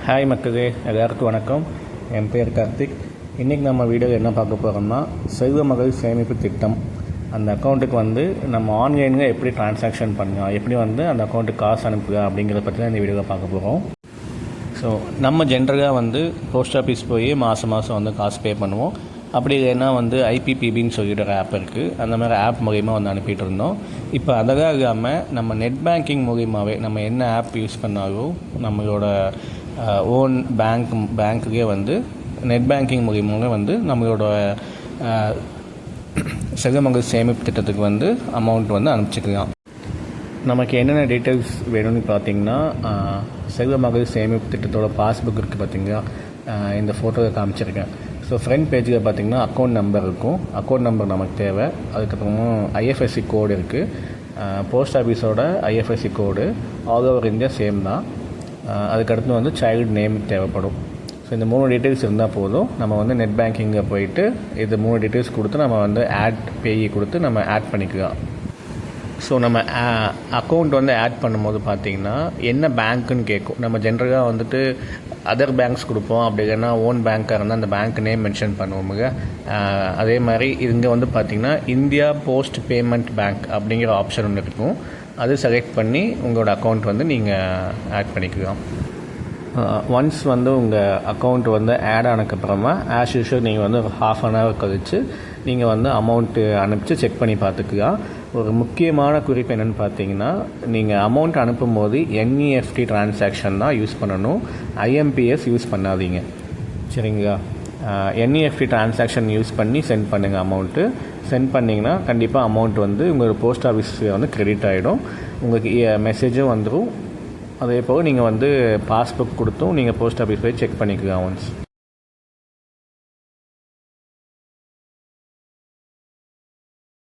Hi மக்களே, எல்லாருக்கும் வணக்கம். என் பேர் கார்த்திக். இன்றைக்கி நம்ம வீடியோவில் என்ன பார்க்க போகிறோம்னா, செல்வ மகள் சேமிப்பு திட்டம். அந்த அக்கௌண்ட்டுக்கு நம்ம ஆன்லைனில் எப்படி ட்ரான்சாக்ஷன் பண்ணலாம், எப்படி அந்த அக்கௌண்ட்டுக்கு காசு அனுப்புக அப்படிங்கிறத பற்றி தான் இந்த வீடியோவில் பார்க்க போகிறோம். ஸோ நம்ம ஜென்ரலாக போஸ்ட் ஆஃபீஸ் போய் மாதம் காசு பே பண்ணுவோம். அப்படி இல்லைன்னா ஐபிபிபின்னு சொல்லிட்டு ஒரு ஆப் இருக்குது. அந்த மாதிரி ஆப் மூலிமா அனுப்பிட்டு இருந்தோம். இப்போ அதெல்லாம் இல்லாமல் நம்ம நெட் பேங்கிங் மூலியமாகவே நம்ம என்ன ஆப் யூஸ் பண்ணாலும் நம்மளோட ஓன் பேங்க்குக்கே நெட் பேங்கிங் மூலியமாக நம்மளோட செல்வ மகள் சேமிப்பு திட்டத்துக்கு அமௌண்ட் அனுப்பிச்சிக்கலாம். நமக்கு என்னென்ன டீட்டெயில்ஸ் வேணும்னு பார்த்திங்கன்னா, செல்வ மகள் சேமிப்பு திட்டத்தோட பாஸ்புக் இருக்குது பார்த்திங்களா, இந்த ஃபோட்டோவில் காமிச்சிருக்கேன். ஸோ ஃப்ரண்ட் பேஜில் பார்த்திங்கன்னா அக்கௌண்ட் நம்பர் இருக்கும். அக்கௌண்ட் நம்பர் நமக்கு தேவை. அதுக்கப்புறமா ஐஎஃப்எஸ்சி கோடு இருக்குது. போஸ்ட் ஆஃபீஸோட IFSC code all over India same தான். அதுக்கடுத்து சைல்டு நேம் தேவைப்படும். ஸோ இந்த 3 டீட்டெயில்ஸ் இருந்தால் போதும். நம்ம நெட் பேங்கிங்கில் போயிட்டு இது 3 டீட்டெயில்ஸ் கொடுத்து நம்ம ஆட் பேயி கொடுத்து நம்ம ஆட் பண்ணிக்கலாம். ஸோ நம்ம அக்கௌண்ட் ஆட் பண்ணும்போது பார்த்திங்கன்னா என்ன பேங்க்குன்னு கேட்கும். நம்ம ஜென்ரலாக அதர் பேங்க்ஸ் கொடுப்போம். அப்படி இல்லைன்னா ஓன் பேங்க்காக இருந்தால் அந்த பேங்க் நேம் மென்ஷன் பண்ணுவோமுங்க. அதே மாதிரி இங்கே பார்த்திங்கன்னா இந்தியா போஸ்ட் பேமெண்ட் பேங்க் அப்படிங்கிற ஆப்ஷன் ஒன்று இருக்கும். அது செலக்ட் பண்ணி உங்களோட அக்கௌண்ட் நீங்கள் ஆட் பண்ணிக்கலாம். ஒன்ஸ் உங்கள் அக்கௌண்ட் ஆட் ஆனதுக்கப்புறமா ஆஸ் யூஷுவல் நீங்கள் ஒரு ½ அன் ஹவர் கழித்து நீங்கள் அமௌண்ட்டு அனுப்பிச்சு செக் பண்ணி பார்த்துக்கலாம். ஒரு முக்கியமான குறிப்பு என்னென்னு பார்த்தீங்கன்னா, நீங்கள் அமௌண்ட் அனுப்பும்போது என்இஎஃப்டி ட்ரான்சாக்ஷன் தான் யூஸ் பண்ணணும். ஐஎம்பிஎஸ் யூஸ் பண்ணாதீங்க, சரிங்களா? என்இஎஃப்டி ட்ரான்சாக்ஷன் யூஸ் பண்ணி சென்ட் பண்ணுங்கள். அமௌண்ட்டு சென்ட் பண்ணிங்கன்னா கண்டிப்பாக அமௌண்ட் உங்கள் போஸ்ட் ஆஃபீஸில் கிரெடிட் ஆகிடும். உங்களுக்கு மெசேஜும் வந்துடும். அதே போல் நீங்கள் பாஸ்புக் கொடுத்தும் நீங்கள் போஸ்ட் ஆஃபீஸ் போய் செக் பண்ணிக்கலாம் ஒன்ஸ்.